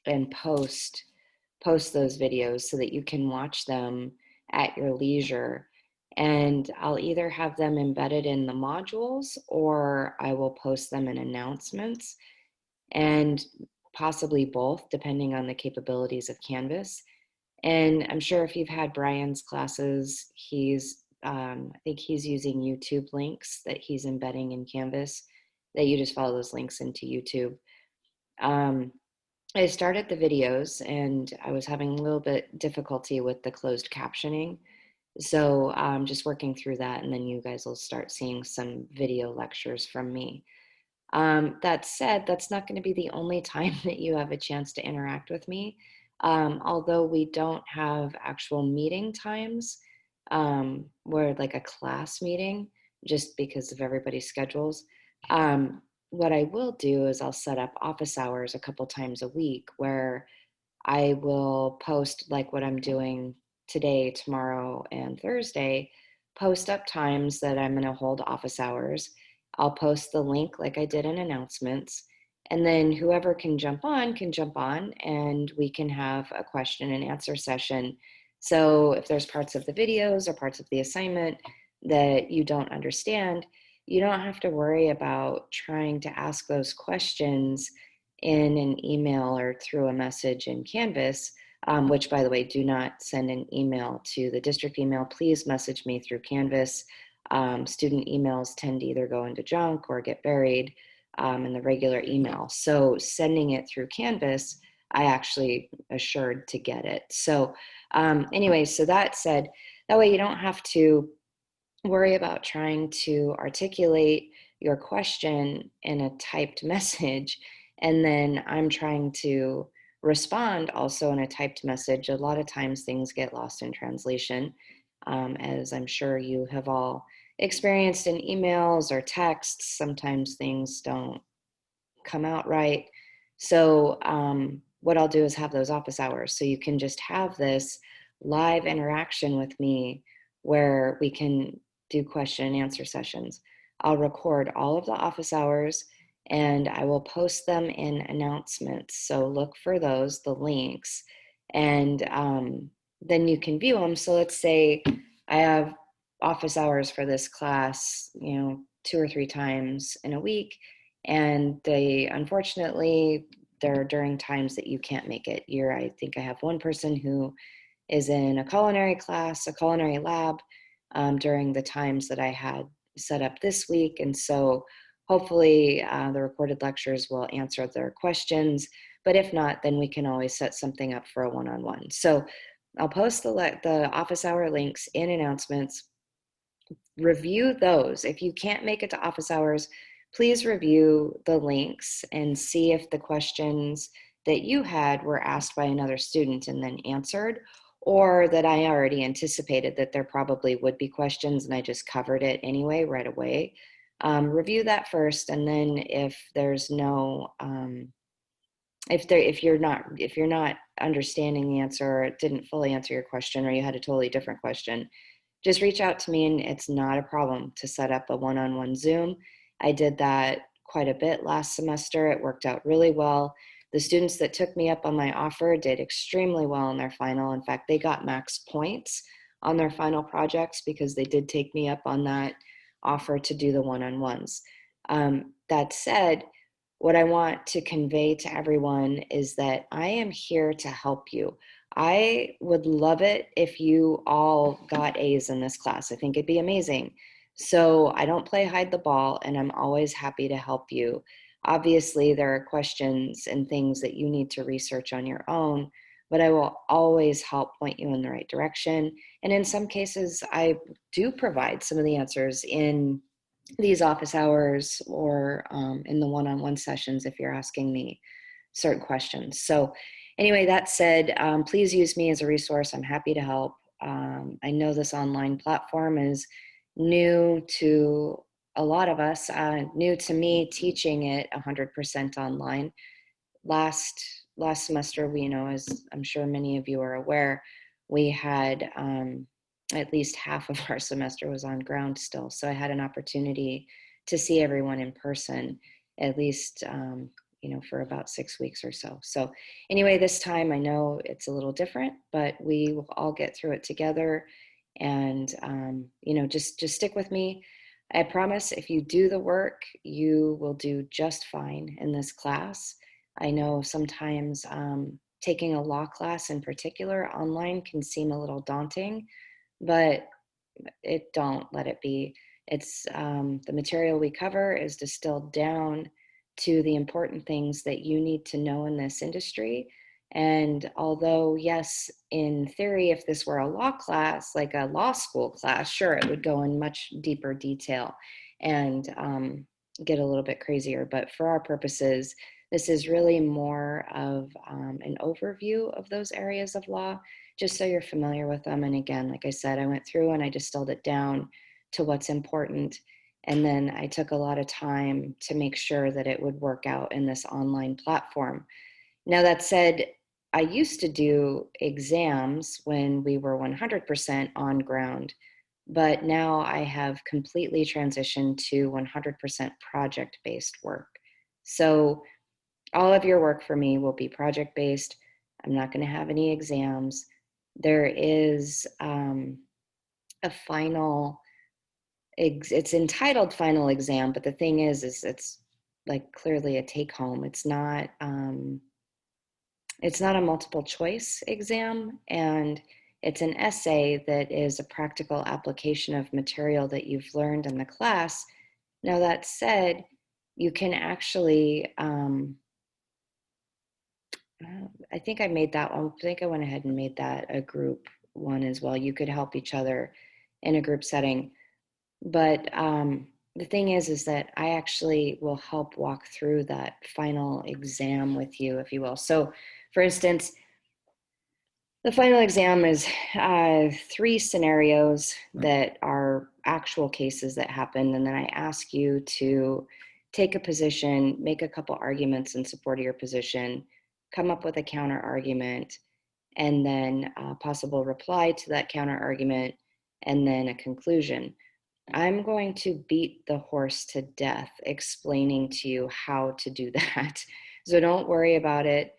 and post those videos so that you can watch them at your leisure. And I'll either have them embedded in the modules or I will post them in announcements, and possibly both, depending on the capabilities of Canvas. And I'm sure if you've had Brian's classes, I think he's using YouTube links that he's embedding in Canvas, that you just follow those links into YouTube. Um, I started the videos and I was having a little bit difficulty with the closed captioning. So I'm just working through that, and then you guys will start seeing some video lectures from me. That said, that's not going to be the only time that you have a chance to interact with me. Although we don't have actual meeting times, where like a class meeting, just because of everybody's schedules. What I will do is I'll set up office hours a couple times a week where I will post like what I'm doing today, tomorrow, and Thursday, post up times that I'm going to hold office hours. I'll post the link like I did in announcements. And then whoever can jump on, and we can have a question and answer session. So if there's parts of the videos or parts of the assignment that you don't understand, you don't have to worry about trying to ask those questions in an email or through a message in Canvas, which, by the way, do not send an email to the district email. Please message me through Canvas. Student emails tend to either go into junk or get buried in the regular email. So sending it through Canvas, I actually assured to get it. So anyway, so that said, that way you don't have to worry about trying to articulate your question in a typed message, and then I'm trying to respond also in a typed message. A lot of times things get lost in translation, as I'm sure you have all experienced in emails or texts. Sometimes things don't come out right. So what I'll do is have those office hours, so you can just have this live interaction with me where we can do question and answer sessions. I'll record all of the office hours and I will post them in announcements. So look for those, the links, and then you can view them. So let's say I have office hours for this class, 2 or 3 times in a week, and they, unfortunately, they're during times that you can't make it. I think I have one person who is in a culinary class, a culinary lab, during the times that I had set up this week. And so hopefully the recorded lectures will answer their questions. But if not, then we can always set something up for a one-on-one. So I'll post the office hour links in announcements. Review those. If you can't make it to office hours, please review the links and see if the questions that you had were asked by another student and then answered, or that I already anticipated that there probably would be questions and I just covered it anyway right away. Review that first, and then if there's no if you're not understanding the answer, or it didn't fully answer your question, or you had a totally different question, just reach out to me, and it's not a problem to set up a one-on-one Zoom. I did that quite a bit last semester. It worked out really well. The students that took me up on my offer did extremely well in their final. In fact, they got max points on their final projects because they did take me up on that offer to do the one-on-ones. That said, what I want to convey to everyone is that I am here to help you. I would love it if you all got A's in this class. I think it'd be amazing. So I don't play hide the ball, and I'm always happy to help you. Obviously, there are questions and things that you need to research on your own, but I will always help point you in the right direction. And in some cases, I do provide some of the answers in these office hours or in the one-on-one sessions if you're asking me certain questions. So anyway, that said, please use me as a resource. I'm happy to help. I know this online platform is new to a lot of us, new to me teaching it 100% online. Last semester, as I'm sure many of you are aware, we had at least half of our semester was on ground still. So I had an opportunity to see everyone in person, at least, for about 6 weeks or so. So anyway, this time I know it's a little different, but we will all get through it together. And, just stick with me. I promise if you do the work, you will do just fine in this class. I know sometimes taking a law class in particular online can seem a little daunting, but don't let it be. It's the material we cover is distilled down to the important things that you need to know in this industry. And although, yes, in theory, if this were a law class, like a law school class, sure, it would go in much deeper detail and get a little bit crazier. But for our purposes, this is really more of an overview of those areas of law, just so you're familiar with them. And again, like I said, I went through and I distilled it down to what's important. And then I took a lot of time to make sure that it would work out in this online platform. Now, that said, I used to do exams when we were 100% on ground, but now I have completely transitioned to 100% project-based work. So all of your work for me will be project-based. I'm not going to have any exams. There is a final, it's entitled final exam, but the thing is it's like clearly a take home. It's not a multiple choice exam, and it's an essay that is a practical application of material that you've learned in the class. Now, that said, you can actually, I think I made that one. I think I went ahead and made that a group one as well. You could help each other in a group setting. But the thing is that I actually will help walk through that final exam with you, if you will. So, for instance, the final exam is 3 scenarios that are actual cases that happened. And then I ask you to take a position, make a couple arguments in support of your position, come up with a counter argument, and then a possible reply to that counter argument, and then a conclusion. I'm going to beat the horse to death explaining to you how to do that. So don't worry about it.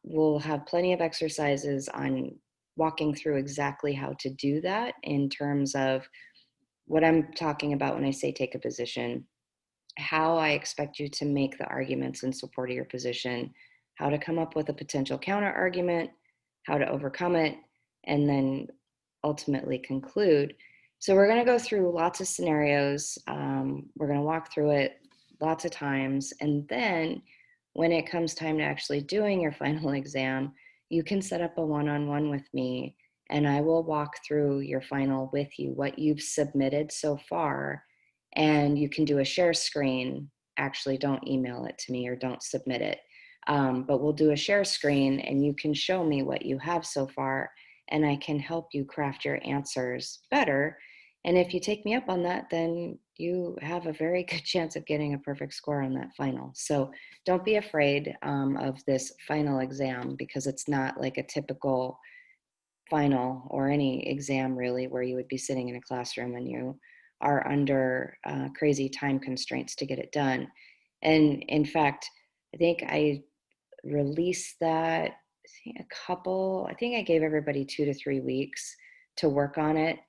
We'll have plenty of exercises on walking through exactly how to do that in terms of what I'm talking about when I say take a position, how I expect you to make the arguments in support of your position, how to come up with a potential counter argument, how to overcome it, and then ultimately conclude. So we're going to go through lots of scenarios. We're going to walk through it lots of times. And then when it comes time to actually doing your final exam, you can set up a one-on-one with me, and I will walk through your final with you, what you've submitted so far. And you can do a share screen. Actually, don't email it to me or don't submit it. But we'll do a share screen and you can show me what you have so far, and I can help you craft your answers better. And if you take me up on that, then you have a very good chance of getting a perfect score on that final. So don't be afraid of this final exam, because it's not like a typical final or any exam really where you would be sitting in a classroom and you are under crazy time constraints to get it done. And in fact, I think I released that I think I gave everybody 2 to 3 weeks to work on it.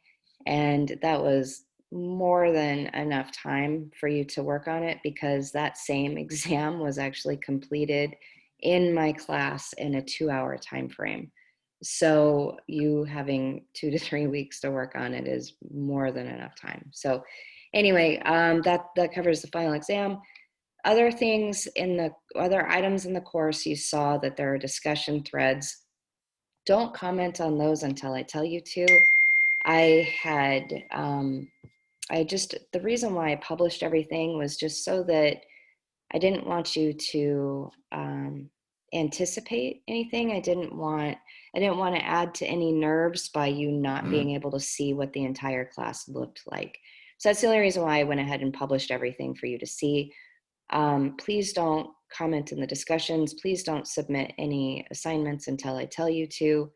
And that was more than enough time for you to work on it, because that same exam was actually completed in my class in a 2-hour time frame. So you having 2 to 3 weeks to work on it is more than enough time. So anyway, that covers the final exam. Other things in the other items in the course, you saw that there are discussion threads. Don't comment on those until I tell you to. The reason why I published everything was just so that I didn't want you to anticipate anything. I didn't want to add to any nerves by you not being able to see what the entire class looked like. So that's the only reason why I went ahead and published everything for you to see. Please don't comment in the discussions. Please don't submit any assignments until I tell you to.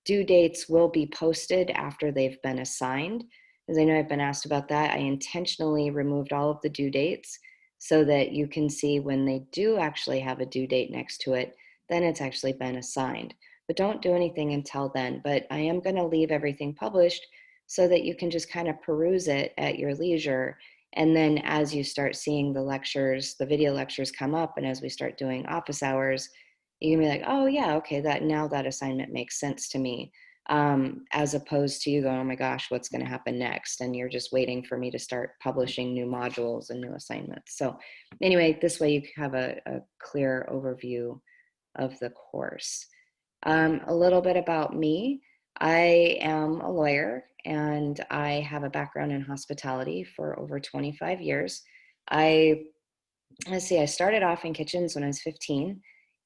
Due dates will be posted after they've been assigned. As I know I've been asked about that, I intentionally removed all of the due dates so that you can see when they do actually have a due date next to it, then it's actually been assigned. But don't do anything until then. But I am going to leave everything published so that you can just kind of peruse it at your leisure. And then as you start seeing the lectures, the video lectures come up, and as we start doing office hours, you can be like, oh yeah, okay, that now that assignment makes sense to me. As opposed to you going, oh my gosh, what's going to happen next? And you're just waiting for me to start publishing new modules and new assignments. So anyway, this way you have a clear overview of the course. A little bit about me. I am a lawyer and I have a background in hospitality for over 25 years. I let's see, I started off in kitchens when I was 15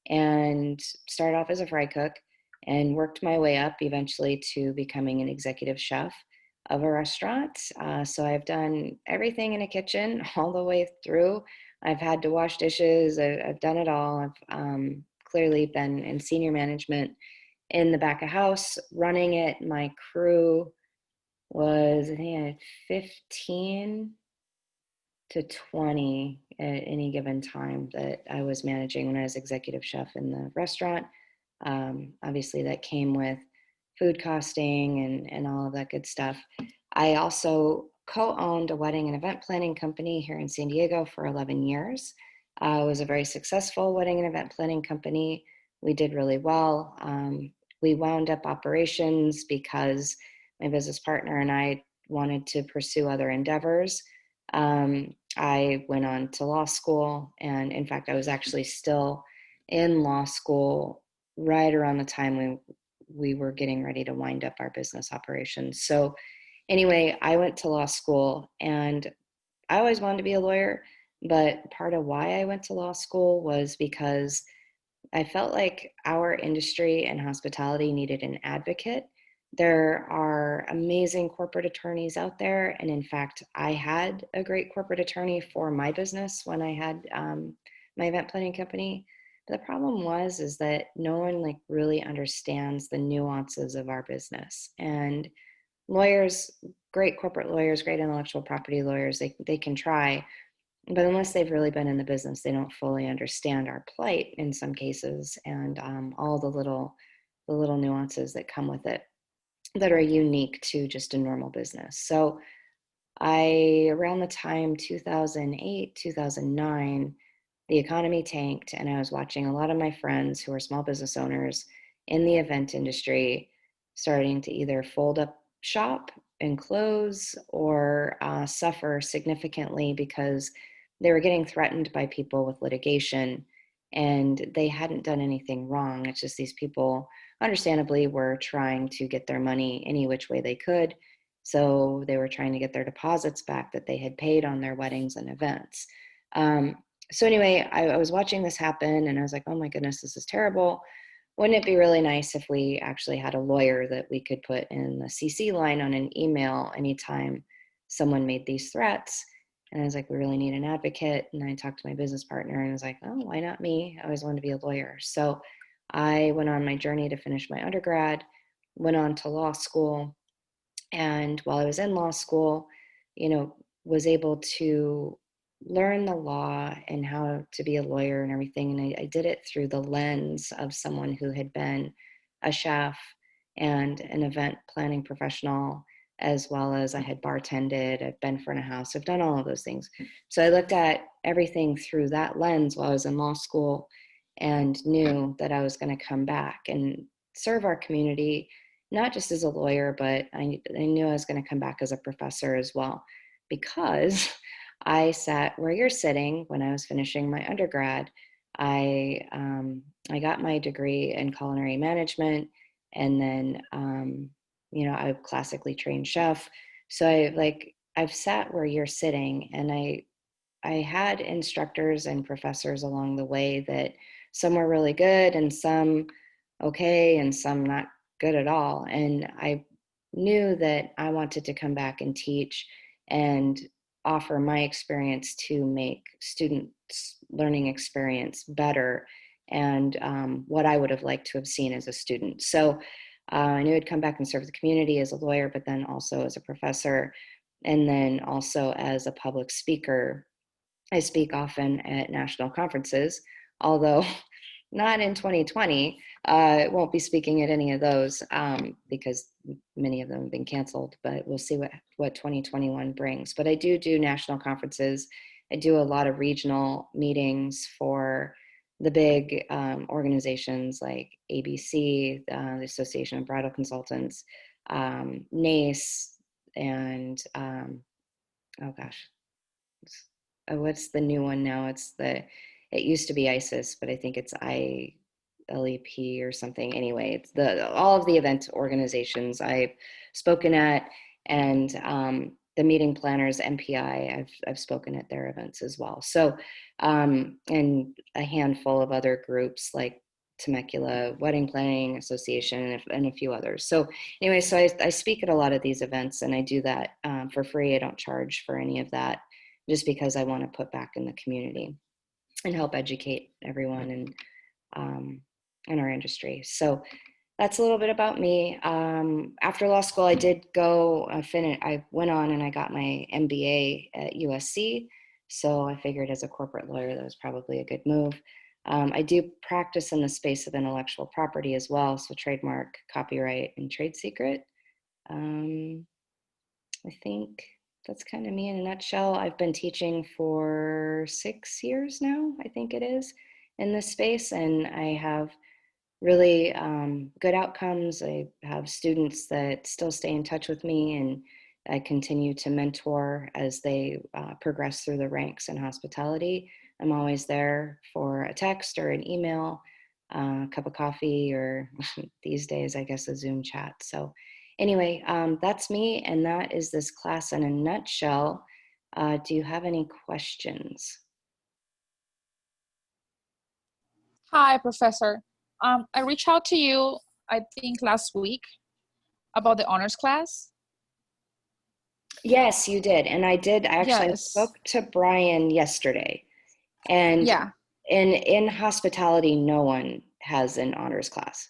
and started off as a fry cook and worked my way up eventually to becoming an executive chef of a restaurant. So I've done everything in a kitchen all the way through. I've had to wash dishes, I've done it all. I've clearly been in senior management in the back of house running it. My crew was, I think, I had 15 to 20 at any given time that I was managing when I was executive chef in the restaurant. Obviously, that came with food costing and all of that good stuff. I also co-owned a wedding and event planning company here in San Diego for 11 years. It was a very successful wedding and event planning company. We did really well. We wound up operations because my business partner and I wanted to pursue other endeavors. I went on to law school, and in fact, I was actually still in law school right around the time we were getting ready to wind up our business operations. So anyway, I went to law school, and I always wanted to be a lawyer, but part of why I went to law school was because I felt like our industry and hospitality needed an advocate. There are amazing corporate attorneys out there. And in fact, I had a great corporate attorney for my business when I had my event planning company. But the problem is that no one like really understands the nuances of our business. And lawyers, great corporate lawyers, great intellectual property lawyers, they can try, but unless they've really been in the business, they don't fully understand our plight in some cases, and all the little nuances that come with it that are unique to just a normal business. So I, around the time 2008, 2009, the economy tanked, and I was watching a lot of my friends who are small business owners in the event industry starting to either fold up shop and close or suffer significantly because they were getting threatened by people with litigation and they hadn't done anything wrong. It's just these people, understandably, were trying to get their money any which way they could. So they were trying to get their deposits back that they had paid on their weddings and events. Um, so anyway, I was watching this happen and I was like, oh my goodness, this is terrible. Wouldn't it be really nice if we actually had a lawyer that we could put in the CC line on an email anytime someone made these threats? And I was like, we really need an advocate. And I talked to my business partner and I was like, oh, why not me? I always wanted to be a lawyer. So I went on my journey to finish my undergrad, went on to law school. And while I was in law school, was able to learn the law and how to be a lawyer and everything. And I did it through the lens of someone who had been a chef and an event planning professional, as well as I had bartended, I've been front of house, I've done all of those things. So I looked at everything through that lens while I was in law school and knew that I was going to come back and serve our community, not just as a lawyer, but I knew I was going to come back as a professor as well, because I sat where you're sitting when I was finishing my undergrad. I got my degree in culinary management, and then I'm classically trained chef. So I've sat where you're sitting, and I had instructors and professors along the way that some were really good and some okay and some not good at all. And I knew that I wanted to come back and teach and offer my experience to make students' learning experience better and what I would have liked to have seen as a student. So I knew I'd come back and serve the community as a lawyer, but then also as a professor, and then also as a public speaker I speak often at national conferences, although not in 2020. Won't be speaking at any of those because many of them have been canceled, but we'll see what 2021 brings. But I do national conferences. I do a lot of regional meetings for the big organizations like ABC, the Association of Bridal Consultants, NACE, and oh gosh, what's the new one now? It used to be ISIS, but I think it's ILEP or something. Anyway, it's all of the event organizations I've spoken at, and the meeting planners, MPI, I've spoken at their events as well. So, and a handful of other groups like Temecula Wedding Planning Association and a few others. So anyway, so I speak at a lot of these events, and I do that for free. I don't charge for any of that, just because I want to put back in the community and help educate everyone in our industry. So that's a little bit about me. After law school, I did go I went on and I got my MBA at USC. So I figured as a corporate lawyer, that was probably a good move. I do practice in the space of intellectual property as well. So trademark, copyright, and trade secret. I think that's kind of me in a nutshell. I've been teaching for 6 years now, I think it is, in this space, and I have really good outcomes. I have students that still stay in touch with me, and I continue to mentor as they progress through the ranks in hospitality. I'm always there for a text or an email, a cup of coffee, or these days, I guess, a Zoom chat. So anyway, that's me, and that is this class in a nutshell. Do you have any questions? Hi, Professor. I reached out to you, I think last week, about the honors class. Yes, you did. And I Yes. spoke to Brian yesterday. And Yeah. in hospitality, no one has an honors class.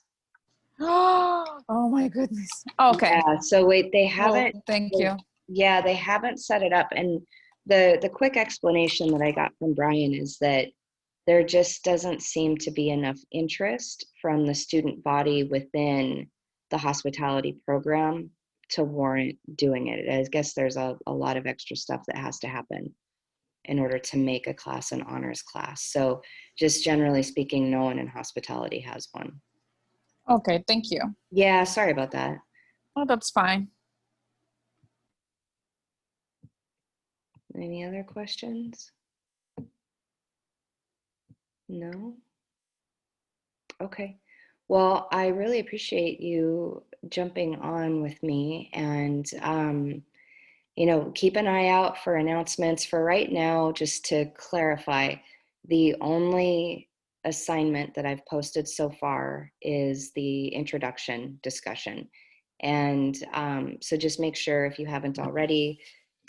Oh my goodness. Okay. Yeah, so wait, Well, thank you. yeah, they haven't set it up. And the quick explanation that I got from Brian is that there just doesn't seem to be enough interest from the student body within the hospitality program to warrant doing it. I guess there's a lot of extra stuff that has to happen in order to make a class an honors class. So just generally speaking, no one in hospitality has one. Okay, thank you. Yeah, sorry about that. Oh, that's fine. Any other questions? No? Okay. Well, I really appreciate you jumping on with me, and keep an eye out for announcements. For right now, just to clarify, the only assignment that I've posted so far is the introduction discussion. And so just make sure, if you haven't already,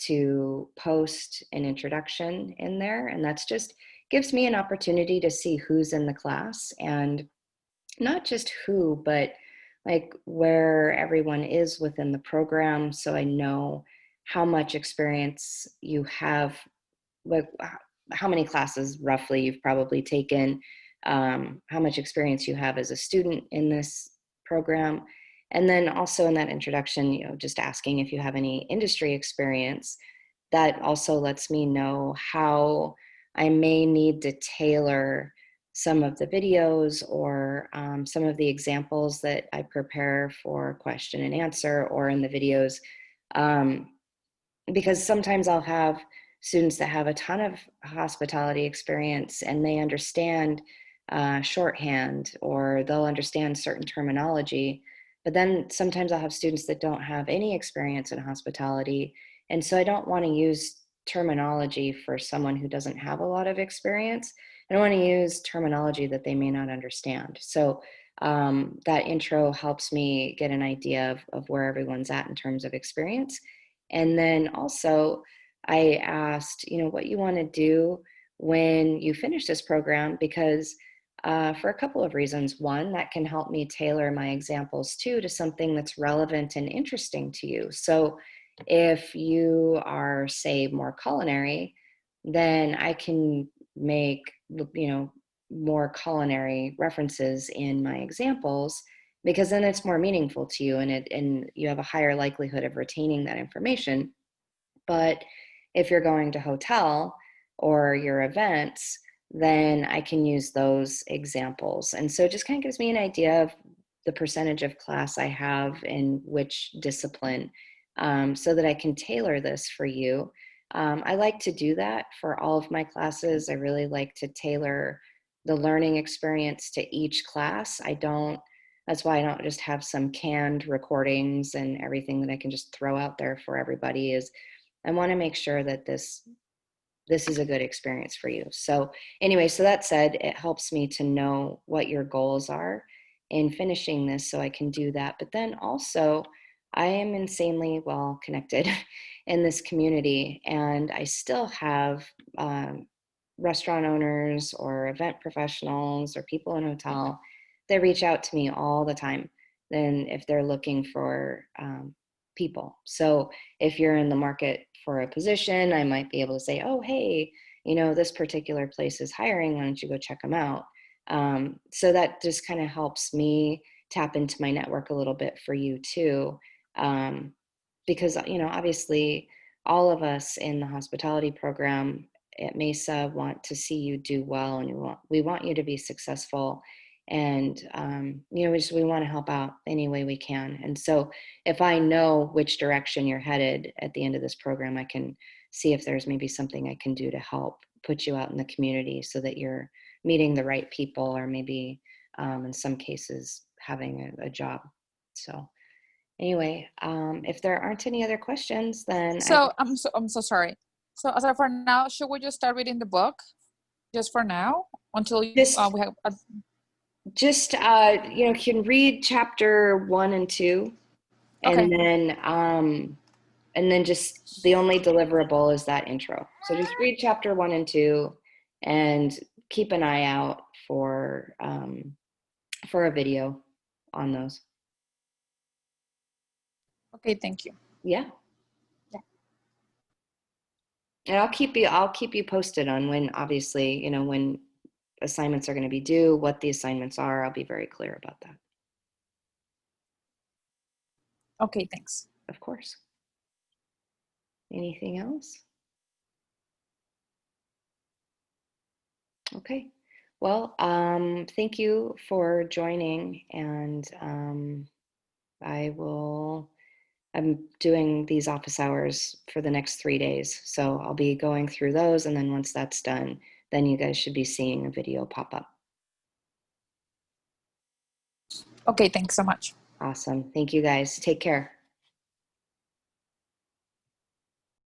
to post an introduction in there. And that's just gives me an opportunity to see who's in the class, and not just who, but like where everyone is within the program, so I know how much experience you have, like how many classes roughly you've probably taken, how much experience you have as a student in this program. And then also in that introduction, just asking if you have any industry experience. That also lets me know how I may need to tailor some of the videos, or some of the examples that I prepare for question and answer or in the videos. Um, because sometimes I'll have students that have a ton of hospitality experience, and they understand shorthand, or they'll understand certain terminology. But then sometimes I'll have students that don't have any experience in hospitality. And so I don't want to use terminology for someone who doesn't have a lot of experience. I don't want to use terminology that they may not understand. So that intro helps me get an idea of where everyone's at in terms of experience. And then also, I asked, what you want to do when you finish this program, because for a couple of reasons. One, that can help me tailor my examples too to something that's relevant and interesting to you. So if you are, say, more culinary, then I can make, more culinary references in my examples, because then it's more meaningful to you, and you have a higher likelihood of retaining that information. But if you're going to hotel or your events, then I can use those examples. And so it just kind of gives me an idea of the percentage of class I have in which discipline, so that I can tailor this for you. I like to do that for all of my classes. I really like to tailor the learning experience to each class. That's why I don't just have some canned recordings and everything that I can just throw out there for everybody. Is I want to make sure that this is a good experience for you. So anyway, so that said, it helps me to know what your goals are in finishing this so I can do that. But then also, I am insanely well connected in this community, and I still have restaurant owners or event professionals or people in hotel that reach out to me all the time. Then if they're looking for people. So if you're in the market for a position, I might be able to say, oh, hey, this particular place is hiring. Why don't you go check them out? So that just kind of helps me tap into my network a little bit for you too. Because, obviously all of us in the hospitality program at Mesa want to see you do well, and we want you to be successful. And, we want to help out any way we can. And so if I know which direction you're headed at the end of this program, I can see if there's maybe something I can do to help put you out in the community so that you're meeting the right people, or maybe in some cases having a job. So anyway, if there aren't any other questions, then So I'm so sorry. So as of for now, should we just start reading the book just for now until we have you can read chapter 1 and 2, okay. and then just the only deliverable is that intro. So just read chapter 1 and 2, and keep an eye out for a video on those. Okay, thank you. Yeah. And I'll keep you posted on when, obviously, when assignments are going to be due, what the assignments are. I'll be very clear about that. Okay, thanks. Of course. Anything else? Okay. Well, thank you for joining, and I'm doing these office hours for the next 3 days. So I'll be going through those, and then once that's done, then you guys should be seeing a video pop up. Okay, thanks so much. Awesome. Thank you guys. Take care.